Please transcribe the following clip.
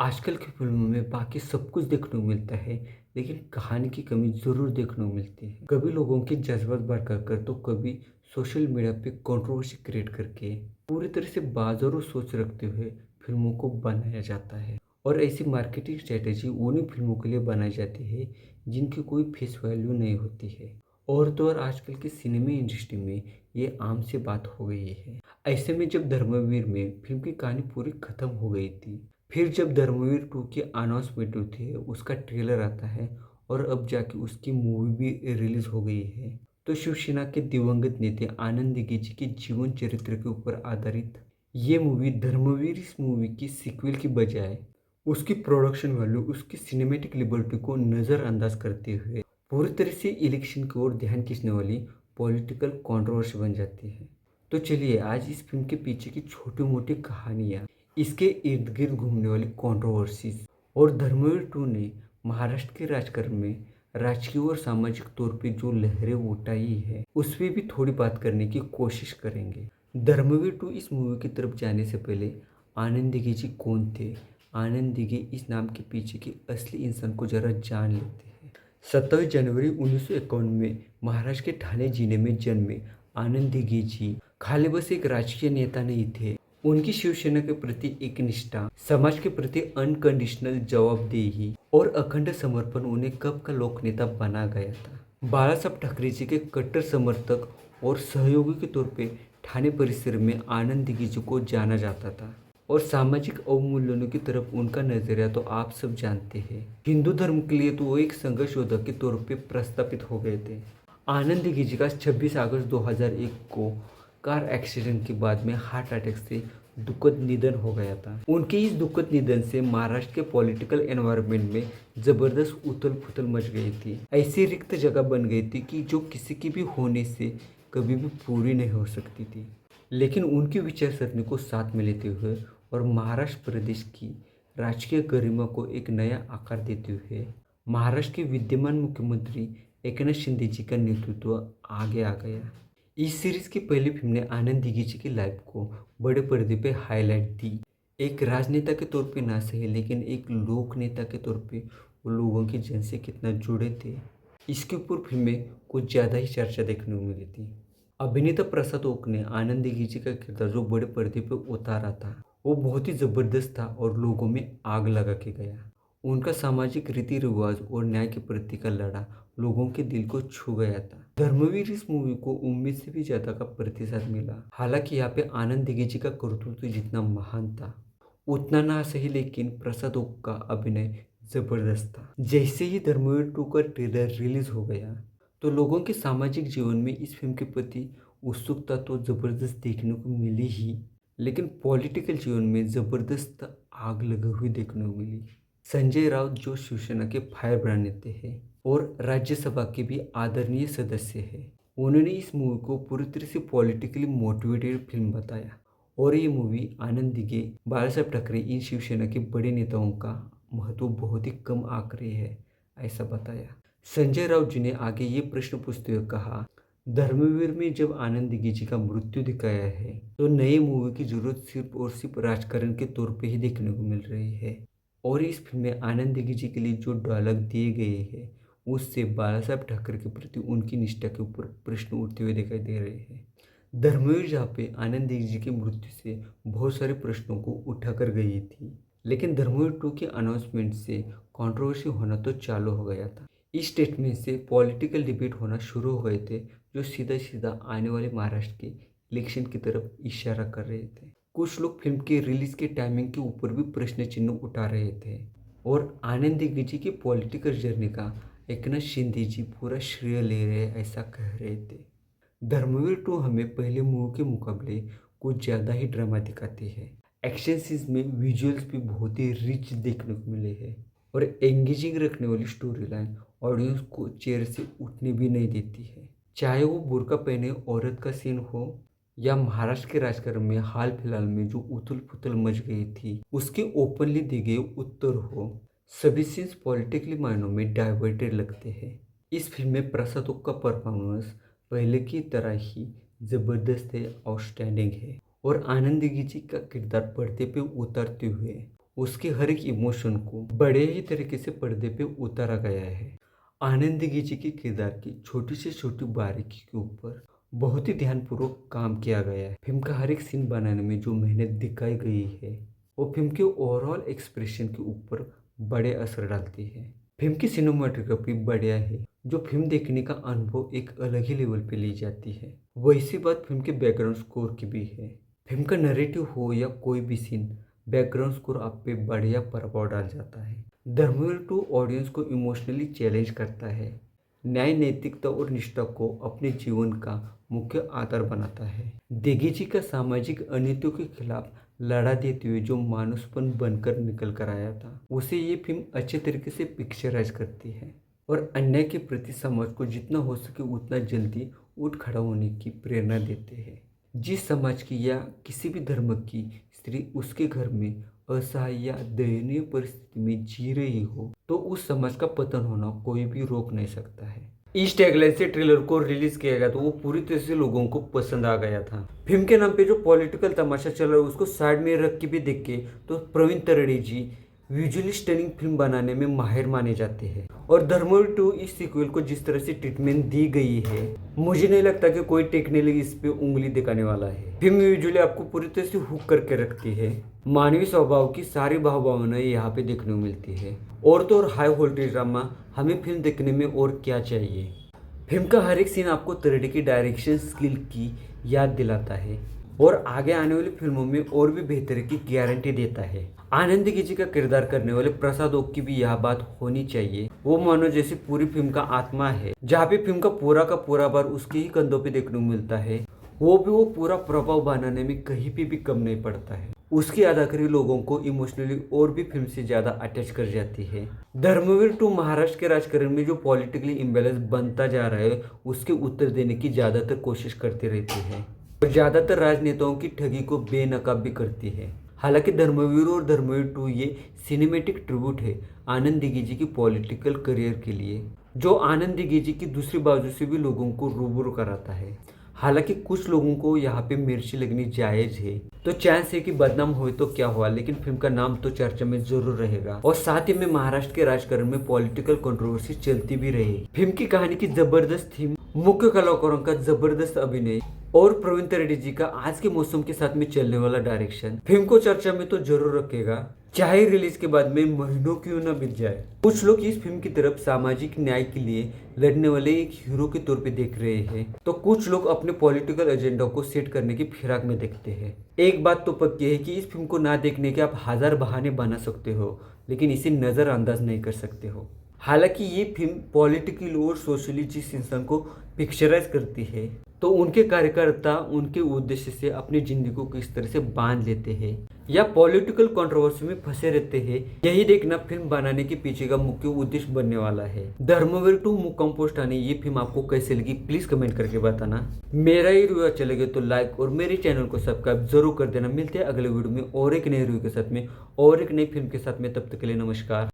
आजकल की फ़िल्मों में बाकी सब कुछ देखने को मिलता है, लेकिन कहानी की कमी ज़रूर देखने को मिलती है। कभी लोगों के जज़्बात भड़का कर तो कभी सोशल मीडिया पे कंट्रोवर्सी क्रिएट करके पूरी तरह से बाज़ारू सोच रखते हुए फ़िल्मों को बनाया जाता है। और ऐसी मार्केटिंग स्ट्रैटेजी उन्हीं फ़िल्मों के लिए बनाई जाती है जिनकी कोई फेस वैल्यू नहीं होती है। और तो और आजकल की सिनेमा इंडस्ट्री में ये आम सी बात हो गई है। ऐसे में जब धर्मवीर में फ़िल्म की कहानी पूरी ख़त्म हो गई थी, फिर जब धर्मवीर 2 की अनाउंसमेंट होती है, उसका ट्रेलर आता है और अब जाके उसकी मूवी भी रिलीज़ हो गई है, तो शिवसेना के दिवंगत नेता आनंद दिघे जी के जीवन चरित्र के ऊपर आधारित ये मूवी धर्मवीर इस मूवी की सीक्वल की बजाय उसकी प्रोडक्शन वैल्यू, उसकी सिनेमैटिक लिबर्टी को नज़रअंदाज करते हुए पूरी तरह से इलेक्शन की ओर ध्यान खींचने वाली पॉलिटिकल कंट्रोवर्सी बन जाती है। तो चलिए आज इस फिल्म के पीछे की छोटी-मोटी कहानियाँ, इसके इर्द-गिर्द घूमने वाली कंट्रोवर्सीज़ और धर्मवीर 2 ने महाराष्ट्र के राजकारण में राजकीय और सामाजिक तौर पे जो लहरें उठाई है, उस पे भी थोड़ी बात करने की कोशिश करेंगे। धर्मवीर 2 इस मूवी की तरफ जाने से पहले आनंद दिघे जी कौन थे? आनंद दिघे इस नाम के पीछे के असली इंसान को ज़रा जान लेते हैं। 27 जनवरी 1951 में महाराष्ट्र के ठाणे जिले में जन्मे आनंद दिघे जी खाली बस एक राजकीय नेता नहीं थे। उनकी शिवसेना के प्रति एक निष्ठा, समाज के प्रति अनकंडीशनल जवाबदेही और अखंड समर्पण उन्हें कब का लोकनेता बना गया था। बाळासाहेब ठाकरे जी के कट्टर समर्थक और सहयोगी के तौर पे ठाणे परिसर में आनंद दिघे जी को जाना जाता था और सामाजिक अवमूल्यनों की तरफ उनका नजरिया तो आप सब जानते हैं। हिंदू धर्म के लिए तो वो एक संघर्ष योद्धा के तौर पे प्रस्थापित हो गए थे। आनंद दिघे जी का 26 अगस्त 2001 को कार एक्सीडेंट के बाद में हार्ट अटैक से दुखद निधन हो गया था। उनके इस दुखद निधन से महाराष्ट्र के पॉलिटिकल एनवायरनमेंट में जबरदस्त उथल पुथल मच गई थी। ऐसी रिक्त जगह बन गई थी कि जो किसी की भी होने से कभी भी पूरी नहीं हो सकती थी। लेकिन उनकी विचारसरणी को साथ में लेते हुए और महाराष्ट्र प्रदेश की राजकीय गरिमा को एक नया आकार देते हुए महाराष्ट्र के विद्यमान मुख्यमंत्री एकनाथ शिंदे जी का नेतृत्व आगे आ गया। इस सीरीज की पहली फिल्म ने आनंद दिघे जी की लाइफ को बड़े पर्दे पे हाईलाइट दी। एक राजनेता के तौर पे ना सही, लेकिन एक लोक नेता के तौर पे वो लोगों के जन से कितना जुड़े थे, इसके ऊपर फिल्में कुछ ज़्यादा ही चर्चा देखने को मिली थी। अभिनेता प्रसाद ओक ने आनंद दिघे जी का किरदार जो बड़े पर्दे पे उतारा था, वो बहुत ही ज़बरदस्त था और लोगों में आग लगा के गया। उनका सामाजिक रीति रिवाज और न्याय के प्रति का लड़ा लोगों के दिल को छू गया था। धर्मवीर इस मूवी को उम्मीद से भी ज़्यादा का प्रतिसाद मिला। हालांकि यहाँ पे आनंद दिघे जी का कर्तृत्व जितना महान था उतना ना सही, लेकिन प्रसाद ओक का अभिनय जबरदस्त था। जैसे ही धर्मवीर 2 का ट्रेलर रिलीज हो गया तो लोगों के सामाजिक जीवन में इस फिल्म के प्रति उत्सुकता तो जबरदस्त देखने को मिली ही, लेकिन पॉलिटिकल जीवन में जबरदस्त आग लगी हुई देखने को मिली। संजय राउत जो शिवसेना के फायर ब्रांड नेता हैं और राज्यसभा के भी आदरणीय सदस्य हैं, उन्होंने इस मूवी को पूरी तरह से पॉलिटिकली मोटिवेटेड फिल्म बताया। और ये मूवी आनंद दिघे, बाळासाहेब ठाकरे इन शिवसेना के बड़े नेताओं का महत्व बहुत ही कम आंक रही है, ऐसा बताया। संजय राउत जी ने आगे ये प्रश्न पूछते हुए कहा, धर्मवीर में जब आनंद दिघे जी का मृत्यु दिखाया है तो नई मूवी की जरूरत सिर्फ और सिर्फ राजकारण के तौर पे ही देखने को मिल रही है। और इस फिल्म में आनंद दिघे जी के लिए जो डायलॉग दिए गए हैं उससे बाळासाहेब ठाकरे के प्रति उनकी निष्ठा के ऊपर प्रश्न उठते हुए दिखाई दे रहे हैं। धर्मवीर जहाँ पे आनंद दिघे जी की मृत्यु से बहुत सारे प्रश्नों को उठाकर गई थी, लेकिन धर्मवीर 2 के अनाउंसमेंट से कंट्रोवर्सी होना तो चालू हो गया था। इस स्टेटमेंट से पॉलिटिकल डिबेट होना शुरू हो गए थे जो सीधा सीधा आने वाले महाराष्ट्र के इलेक्शन की तरफ इशारा कर रहे थे। कुछ लोग फिल्म के रिलीज के टाइमिंग के ऊपर भी प्रश्न चिन्ह उठा रहे थे और आनंद दिघे जी की पॉलिटिकल जर्नी का एकनाथ शिंदे जी पूरा श्रेय ले रहे ऐसा कह रहे थे। धर्मवीर 2 हमें पहले मूवी के मुकाबले कुछ ज़्यादा ही ड्रामा दिखाती है। एक्शन सीन्स में विजुअल्स भी बहुत ही रिच देखने को मिले हैं और एंगेजिंग रखने वाली स्टोरी लाइन ऑडियंस को चेयर से उठने भी नहीं देती है। चाहे वो बुर्का पहने औरत का सीन हो या महाराष्ट्र के राजकारण में हाल फिलहाल में जो उथल पुथल मच गई थी उसके ओपनली दिए गए उत्तर हो, सभी सीन्स पॉलिटिकली मायनों में डाइवर्टेड लगते हैं। इस फिल्म में प्रसाद ओक का परफॉर्मेंस पहले की तरह ही जबरदस्त है, आउटस्टैंडिंग है और आनंद दिघे जी का किरदार पर्दे पे उतारते हुए उसके हर एक इमोशन को बड़े ही तरीके से पर्दे पे उतारा गया है। आनंद जी के किरदार की छोटी से छोटी बारीकी के ऊपर बहुत ही ध्यानपूर्वक काम किया गया है। फिल्म का हर एक सीन बनाने में जो मेहनत दिखाई गई है वो फिल्म के ओवरऑल एक्सप्रेशन के ऊपर बड़े असर डालती है। फिल्म की सिनेमाटोग्राफी बढ़िया है जो फिल्म देखने का अनुभव एक अलग ही लेवल पे ले जाती है। वैसी बात फिल्म के बैकग्राउंड स्कोर की भी है। फिल्म का नैरेटिव हो या कोई भी सीन, बैकग्राउंड स्कोर आप पे बढ़िया प्रभाव डाल जाता है। धर्मवीर 2 ऑडियंस को इमोशनली चैलेंज करता है, न्याय, नैतिकता और निष्ठा को अपने जीवन का मुख्य आधार बनाता है। देगेजी का सामाजिक अनियमितों के खिलाफ लड़ा देते हुए जो मानुसपन बनकर निकल कर आया था, उसे ये फिल्म अच्छे तरीके से पिक्चराइज करती है और अन्याय के प्रति समाज को जितना हो सके उतना जल्दी उठ खड़ा होने की प्रेरणा देते हैं। जिस समाज की या किसी भी धर्म की स्त्री उसके घर में असहाय या दयनीय परिस्थिति में जी रही हो तो उस समाज का पतन होना कोई भी रोक नहीं सकता है। इस टैगलाइन से ट्रेलर को रिलीज किया गया तो वो पूरी तरह से लोगों को पसंद आ गया था। फिल्म के नाम पे जो पॉलिटिकल तमाशा चल रहा है उसको साइड में रख के भी देख के तो प्रवीण तरड़े जी विजुअली स्टनिंग फिल्म बनाने में माहिर माने जाते हैं और धर्मवीर 2 इस सीक्वल को जिस तरह से ट्रीटमेंट दी गई है मुझे नहीं लगता कि कोई टेक्निकली इस पे उंगली दिखाने वाला है। फिल्म विजुअली आपको पूरी तरह से हुक करके रखती है। मानवीय स्वभाव की सारी भावनाएं यहाँ पे देखने को मिलती है और तो और हाई वोल्टेज ड्रामा हमें फिल्म देखने में और क्या चाहिए। फिल्म का हर एक सीन आपको तरड़े की डायरेक्शन स्किल की याद दिलाता है और आगे आने वाली फिल्मों में और भी बेहतरी की गारंटी देता है। आनंद जी का किरदार करने वाले प्रसाद ओक की भी यह बात होनी चाहिए, वो मानो जैसे पूरी फिल्म का आत्मा है। जहाँ पे फिल्म का पूरा बार उसके ही कंधों पे देखने को मिलता है वो पूरा प्रभाव बनाने में कहीं पे भी कम नहीं पड़ता है। उसकी अदाकारी लोगों को इमोशनली और भी फिल्म से ज्यादा अटैच कर जाती है। धर्मवीर 2 महाराष्ट्र के राजकारण में जो पॉलिटिकली इम्बैलेंस बनता जा रहा है उसके उत्तर देने की ज्यादातर कोशिश करती रहती है और ज्यादातर राजनेताओं की ठगी को बेनकाब भी करती है। हालांकि धर्मवीर और धर्मवीर 2 ये सिनेमेटिक ट्रिब्यूट है आनंद दिग्विजय की पॉलिटिकल करियर के लिए, जो आनंद दिग्विजय की दूसरी बाजू से भी लोगों को रूबरू कराता है। हालांकि कुछ लोगों को यहाँ पे मिर्ची लगनी जायज है, तो चांस है कि बदनाम हुए तो क्या हुआ, लेकिन फिल्म का नाम तो चर्चा में जरूर रहेगा और साथ ही में महाराष्ट्र के राजकारण में पॉलिटिकल कंट्रोवर्सी चलती भी रही। फिल्म की कहानी की जबरदस्त थीम, मुख्य कलाकारों का जबरदस्त अभिनय और प्रवीण तरड़े जी का आज के मौसम के साथ में चलने वाला डायरेक्शन फिल्म को चर्चा में तो जरूर रखेगा, चाहे रिलीज के बाद में महीनों क्यों न बीत जाए। कुछ लोग इस फिल्म की तरफ सामाजिक न्याय के लिए लड़ने वाले एक हीरो के तौर पे देख रहे हैं, तो कुछ लोग अपने पॉलिटिकल एजेंडा को सेट करने की फिराक में देखते हैं। एक बात तो पक्की है कि इस फिल्म को ना देखने के आप हजार बहाने बना सकते हो, लेकिन इसे नजरअंदाज नहीं कर सकते हो। हालांकि ये फिल्म पॉलिटिकल और सोशली जिस इंसान को पिक्चराइज करती है तो उनके कार्यकर्ता उनके उद्देश्य से अपनी जिंदगी को किस तरह से बांध लेते हैं या पॉलिटिकल कंट्रोवर्सी में फंसे रहते हैं, यही देखना फिल्म बनाने के पीछे का मुख्य उद्देश्य बनने वाला है। धर्मवीर 2 मुक्काम पोस्ट आने ये फिल्म आपको कैसे लगी प्लीज कमेंट करके बताना। मेरा ही रिव्यू अच्छा लगे तो लाइक और मेरे चैनल को सब्सक्राइब जरूर कर देना। मिलते हैं अगले वीडियो में और एक नए रिव्यू के साथ में और एक नई फिल्म के साथ में, तब तक के लिए नमस्कार।